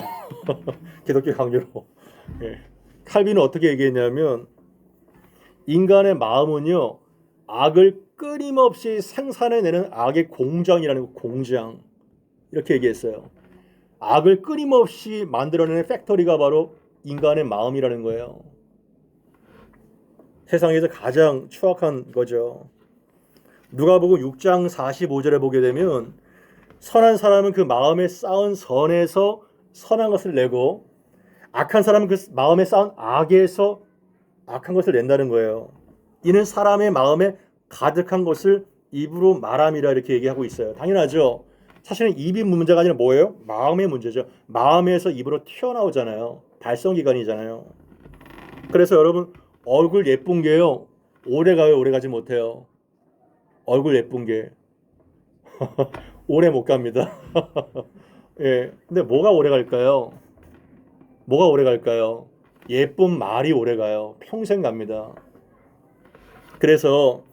기독교 강요로. 예. 칼빈은 어떻게 얘기했냐면 인간의 마음은요 악을 끊임없이 생산해내는 악의 공장이라는 거, 공장. 이렇게 얘기했어요. 악을 끊임없이 만들어내는 팩토리가 바로 인간의 마음이라는 거예요. 세상에서 가장 추악한 거죠. 누가복음 6장 45절에 보게 되면 선한 사람은 그 마음에 쌓은 선에서 선한 것을 내고 악한 사람은 그 마음에 쌓은 악에서 악한 것을 낸다는 거예요. 이는 사람의 마음에 가득한 것을 입으로 말함이라 이렇게 얘기하고 있어요. 당연하죠. 사실은 입이 문제가 아니라 뭐예요? 마음의 문제죠. 마음에서 입으로 튀어나오잖아요. 발성기관이잖아요. 그래서 여러분 얼굴 예쁜 게요. 오래 가요, 오래 가지 못해요. 얼굴 예쁜 게 오래 못 갑니다. 예. 근데 뭐가 오래 갈까요? 뭐가 오래 갈까요? 예쁜 말이 오래 가요. 평생 갑니다. 그래서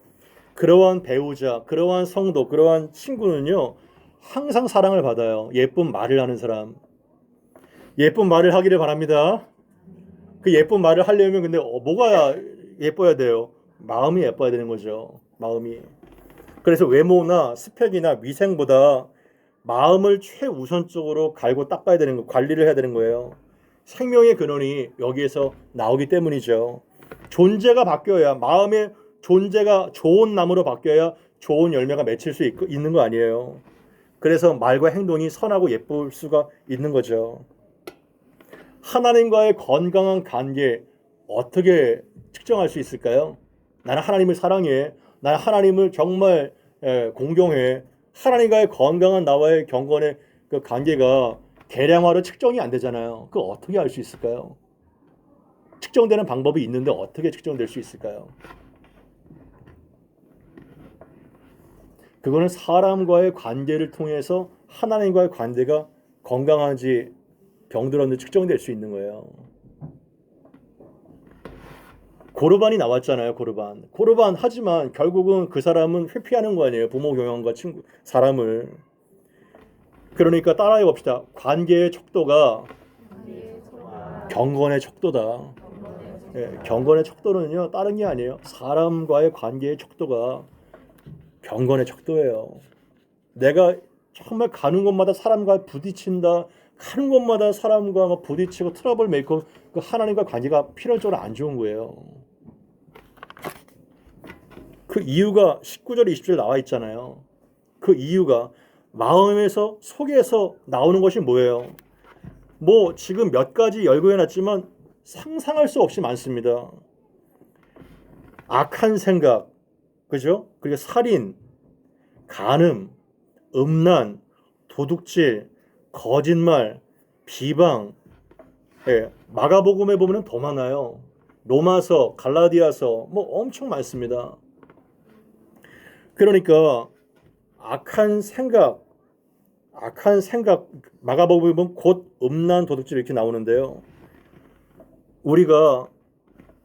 그러한 배우자, 그러한 성도, 그러한 친구는요. 항상 사랑을 받아요. 예쁜 말을 하는 사람. 예쁜 말을 하기를 바랍니다. 그 예쁜 말을 하려면 근데 뭐가 예뻐야 돼요? 마음이 예뻐야 되는 거죠. 마음이. 그래서 외모나 스펙이나 위생보다 마음을 최우선적으로 갈고 닦아야 되는 거, 관리를 해야 되는 거예요. 생명의 근원이 여기에서 나오기 때문이죠. 존재가 바뀌어야 마음의 존재가 좋은 나무로 바뀌어야 좋은 열매가 맺힐 수 있는 거 아니에요. 그래서 말과 행동이 선하고 예쁠 수가 있는 거죠. 하나님과의 건강한 관계 어떻게 측정할 수 있을까요? 나는 하나님을 사랑해. 나는 하나님을 정말 공경해. 하나님과의 건강한 나와의 경건의 그 관계가 계량화로 측정이 안 되잖아요. 그거 어떻게 알 수 있을까요? 측정되는 방법이 있는데 어떻게 측정될 수 있을까요? 그거는 사람과의 관계를 통해서 하나님과의 관계가 건강한지 병들었는지 측정될 수 있는 거예요. 고르반이 나왔잖아요. 고르반 하지만 결국은 그 사람은 회피하는 거 아니에요. 부모 경영과 친구 사람을. 그러니까 따라해 봅시다. 관계의 척도가 경건의 척도다. 예, 경건의 척도는요 다른 게 아니에요. 사람과의 관계의 척도가 경건의 척도예요. 내가 정말 가는 곳마다 사람과 부딪힌다. 가는 곳마다 사람과 부딪히고 트러블 메이커, 그 하나님과 관계가 필연적으로 안 좋은 거예요. 그 이유가 19절 20절 나와 있잖아요. 그 이유가 마음에서 속에서 나오는 것이 뭐예요? 뭐 지금 몇 가지 열거해놨지만 상상할 수 없이 많습니다. 악한 생각, 그죠? 그리고 살인, 간음, 음란, 도둑질, 거짓말, 비방. 예, 마가복음에 보면 더 많아요. 로마서, 갈라디아서 뭐 엄청 많습니다. 그러니까 악한 생각 마가복음에 보면 곧 음란 도둑질 이렇게 나오는데요. 우리가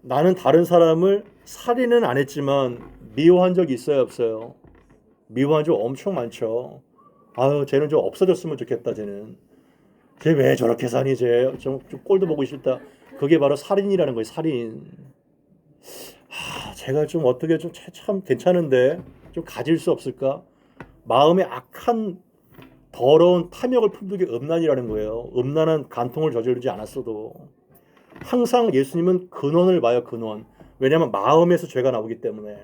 나는 다른 사람을 살인은 안 했지만 미워한 적이 있어요, 없어요? 미워한 적 엄청 많죠. 아유, 쟤는 좀 없어졌으면 좋겠다. 쟤는 쟤 왜 저렇게 사니? 쟤좀 꼴도 보고 싶다. 그게 바로 살인이라는 거예요. 살인. 제가 좀 어떻게 좀 참 괜찮은데 좀 가질 수 없을까? 마음에 악한 더러운 탐욕을 품는 게 음란이라는 거예요. 음란한 간통을 저지르지 않았어도 항상 예수님은 근원을 봐요. 근원. 왜냐하면 마음에서 죄가 나오기 때문에.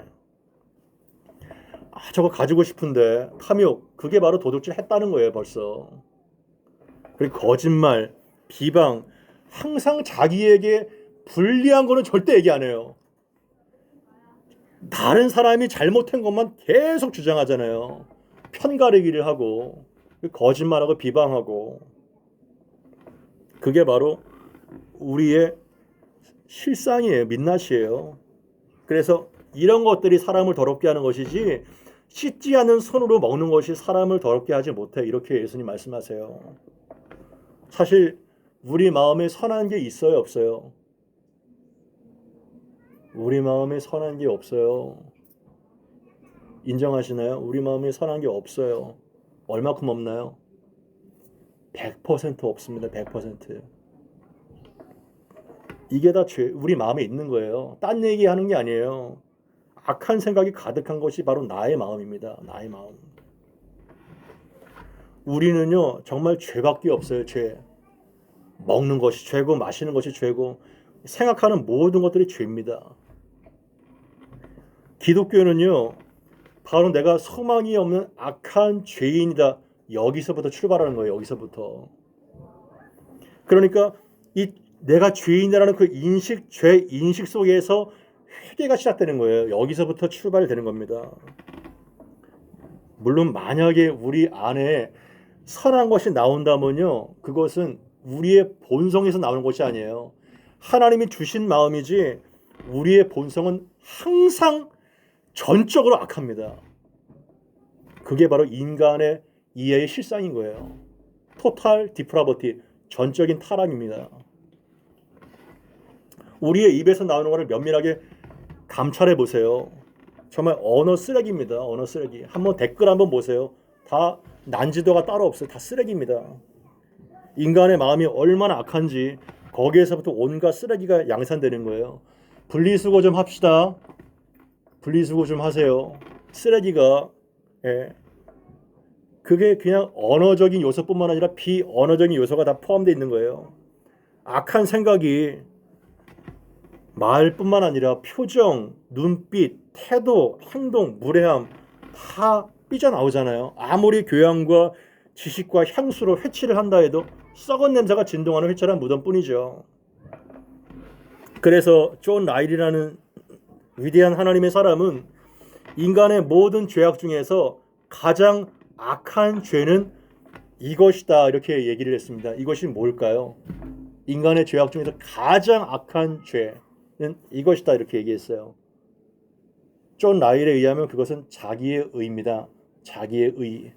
저거 가지고 싶은데 탐욕, 그게 바로 도둑질 했다는 거예요. 벌써. 그리고 거짓말, 비방, 항상 자기에게 불리한 거는 절대 얘기 안 해요. 다른 사람이 잘못한 것만 계속 주장하잖아요. 편가르기를 하고 거짓말하고 비방하고. 그게 바로 우리의 실상이에요. 민낯이에요. 그래서 이런 것들이 사람을 더럽게 하는 것이지 씻지 않은 손으로 먹는 것이 사람을 더럽게 하지 못해. 이렇게 예수님 말씀하세요. 사실 우리 마음에 선한 게 있어요, 없어요? 우리 마음에 선한 게 없어요. 인정하시나요? 우리 마음에 선한 게 없어요. 얼마큼 없나요? 100% 없습니다. 100%. 이게 다 우리 마음에 있는 거예요. 딴 얘기하는 게 아니에요. 악한 생각이 가득한 것이 바로 나의 마음입니다. 나의 마음. 우리는요, 정말 죄밖에 없어요. 죄. 먹는 것이 죄고 마시는 것이 죄고 생각하는 모든 것들이 죄입니다. 기독교는요, 바로 내가 소망이 없는 악한 죄인이다. 여기서부터 출발하는 거예요. 여기서부터. 그러니까 이 내가 죄인이라는 그 죄 인식 속에서 회개가 시작되는 거예요. 여기서부터 출발되는 겁니다. 물론 만약에 우리 안에 선한 것이 나온다면요, 그것은 우리의 본성에서 나오는 것이 아니에요. 하나님이 주신 마음이지 우리의 본성은 항상 전적으로 악합니다. 그게 바로 인간의 이해의 실상인 거예요. 토탈 디프라버티, 전적인 타락입니다. 우리의 입에서 나오는 것을 면밀하게 감찰해 보세요. 정말 언어 쓰레기입니다. 언어 쓰레기. 한번 댓글 한번 보세요. 다 난지도가 따로 없어요. 다 쓰레기입니다. 인간의 마음이 얼마나 악한지 거기에서부터 온갖 쓰레기가 양산되는 거예요. 분리수거 좀 합시다. 분리수거 좀 하세요. 쓰레기가 그게 그냥 언어적인 요소뿐만 아니라 비언어적인 요소가 다 포함되어 있는 거예요. 악한 생각이 말뿐만 아니라 표정, 눈빛, 태도, 행동, 무례함 다 삐져나오잖아요. 아무리 교양과 지식과 향수로 회치를 한다 해도 썩은 냄새가 진동하는 회칠한 무덤뿐이죠. 그래서 존 라일이라는 위대한 하나님의 사람은 인간의 모든 죄악 중에서 가장 악한 죄는 이것이다 이렇게 얘기를 했습니다. 이것이 뭘까요? 인간의 죄악 중에서 가장 악한 죄는 이것이다 이렇게 얘기했어요. 존 라일에 의하면 그것은 자기의 의입니다. 자기의 의.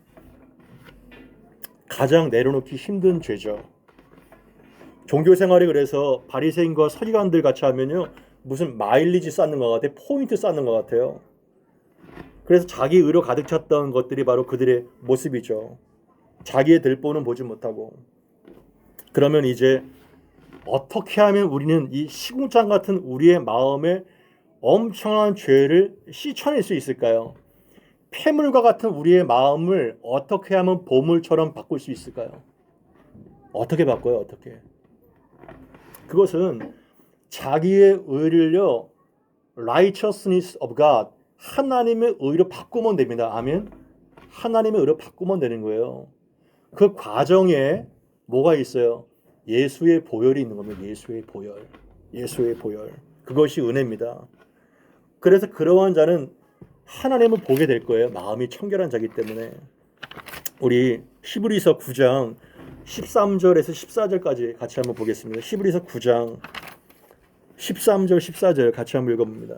가장 내려놓기 힘든 죄죠. 종교 생활이 그래서 바리새인과 서기관들 같이 하면요, 무슨 마일리지 쌓는 것 같아요. 포인트 쌓는 것 같아요. 그래서 자기 의로 가득 찼던 것들이 바로 그들의 모습이죠. 자기의 들보는 보지 못하고. 그러면 이제 어떻게 하면 우리는 이 시궁창 같은 우리의 마음에 엄청난 죄를 씻어낼 수 있을까요? 폐물과 같은 우리의 마음을 어떻게 하면 보물처럼 바꿀 수 있을까요? 어떻게 바꿔요? 어떻게? 그것은 자기의 의를요, righteousness of God, 하나님의 의로 바꾸면 됩니다. 아멘. 하나님의 의로 바꾸면 되는 거예요. 그 과정에 뭐가 있어요? 예수의 보혈이 있는 겁니다. 예수의 보혈. 예수의 보혈. 그것이 은혜입니다. 그래서 그러한 자는 하나님을 보게 될 거예요. 마음이 청결한 자기 때문에. 우리 히브리서 9장 13절에서 14절까지 같이 한번 보겠습니다. 히브리서 9장 13절 14절 같이 한번 읽어봅니다.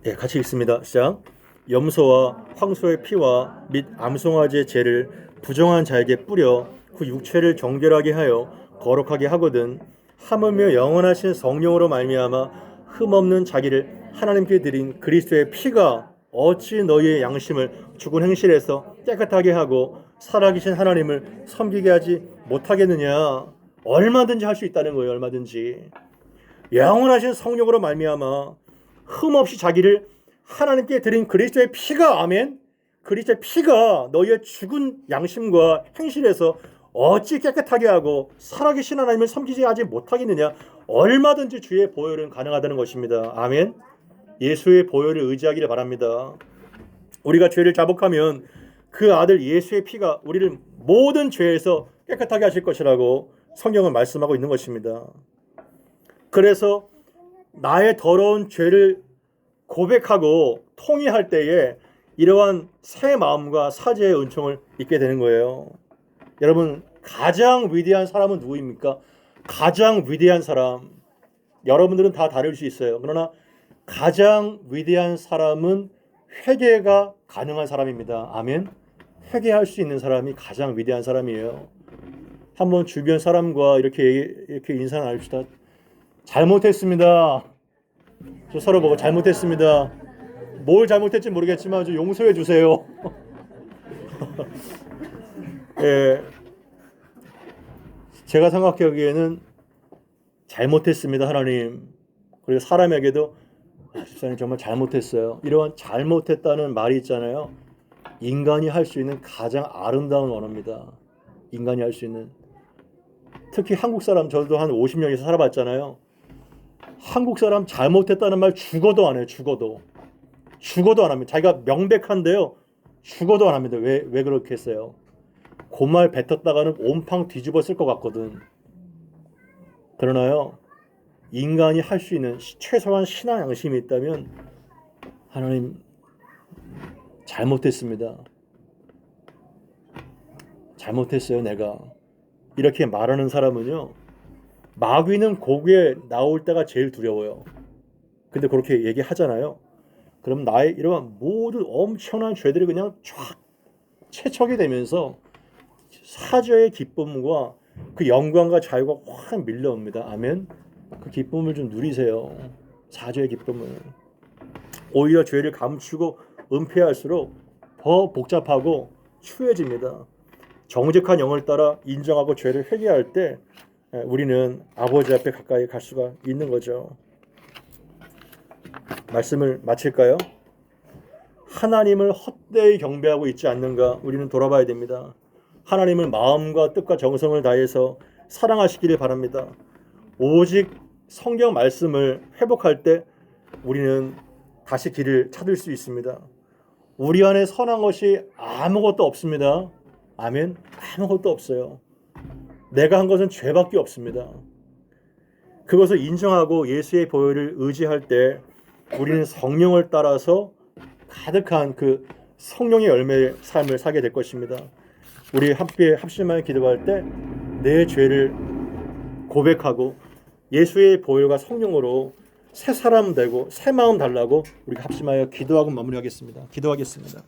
예, 같이 읽습니다. 시작. 염소와 황소의 피와 및 암송아지의 죄를 부정한 자에게 뿌려 그 육체를 정결하게 하여 거룩하게 하거든 하물며 영원하신 성령으로 말미암아 흠없는 자기를 하나님께 드린 그리스도의 피가 어찌 너희의 양심을 죽은 행실에서 깨끗하게 하고 살아계신 하나님을 섬기게 하지 못하겠느냐. 얼마든지 할 수 있다는 거예요. 얼마든지. 영원하신 성령으로 말미암아 흠없이 자기를 하나님께 드린 그리스도의 피가, 아멘, 그리스도의 피가 너희의 죽은 양심과 행실에서 어찌 깨끗하게 하고 살아계신 하나님을 섬기지 하지 못하겠느냐. 얼마든지 주의 보혈은 가능하다는 것입니다. 아멘. 예수의 보혈을 의지하기를 바랍니다. 우리가 죄를 자복하면 그 아들 예수의 피가 우리를 모든 죄에서 깨끗하게 하실 것이라고 성경은 말씀하고 있는 것입니다. 그래서 나의 더러운 죄를 고백하고 통회할 때에 이러한 새 마음과 사죄의 은총을 입게 되는 거예요. 여러분, 가장 위대한 사람은 누구입니까? 가장 위대한 사람, 여러분들은 다 다를 수 있어요. 그러나 가장 위대한 사람은 회개가 가능한 사람입니다. 아멘. 회개할 수 있는 사람이 가장 위대한 사람이에요. 한번 주변 사람과 이렇게 인사 나눕시다. 잘못했습니다. 저 서로 보고 잘못했습니다. 뭘 잘못했지 모르겠지만 좀 용서해 주세요. 예, 제가 생각하기에는 잘못했습니다, 하나님. 그리고 사람에게도 집사님 정말 잘못했어요. 이런 잘못했다는 말이 있잖아요. 인간이 할 수 있는 가장 아름다운 언어입니다. 인간이 할 수 있는. 특히 한국 사람, 저도 한 50년 이상 살아봤잖아요. 한국 사람 잘못했다는 말 죽어도 안 해요. 죽어도 안 합니다. 자기가 명백한데요. 죽어도 안 합니다. 왜 그렇게 했어요? 그 말 뱉었다가는 온팡 뒤집어 쓸 것 같거든. 그러나요, 인간이 할 수 있는 최소한 신앙 양심이 있다면 하나님 잘못했습니다. 잘못했어요, 내가. 이렇게 말하는 사람은요, 마귀는 고기에 나올 때가 제일 두려워요. 근데 그렇게 얘기하잖아요. 그럼 나의 이러한 모든 엄청난 죄들이 그냥 쫙 채척이 되면서 사죄의 기쁨과 그 영광과 자유가 확 밀려옵니다. 아멘. 그 기쁨을 좀 누리세요. 사죄의 기쁨을. 오히려 죄를 감추고 은폐할수록 더 복잡하고 추해집니다. 정직한 영을 따라 인정하고 죄를 회개할 때 우리는 아버지 앞에 가까이 갈 수가 있는 거죠. 말씀을 마칠까요? 하나님을 헛되이 경배하고 있지 않는가 우리는 돌아봐야 됩니다. 하나님을 마음과 뜻과 정성을 다해서 사랑하시기를 바랍니다. 오직 성경 말씀을 회복할 때 우리는 다시 길을 찾을 수 있습니다. 우리 안에 선한 것이 아무것도 없습니다. 아멘. 아무것도 없어요. 내가 한 것은 죄밖에 없습니다. 그것을 인정하고 예수의 보혈을 의지할 때 우리는 성령을 따라서 가득한 그 성령의 열매의 삶을 사게 될 것입니다. 우리 함께 합심하여 기도할 때 내 죄를 고백하고 예수의 보혈과 성령으로 새 사람 되고 새 마음 달라고 우리 합심하여 기도하고 마무리하겠습니다. 기도하겠습니다.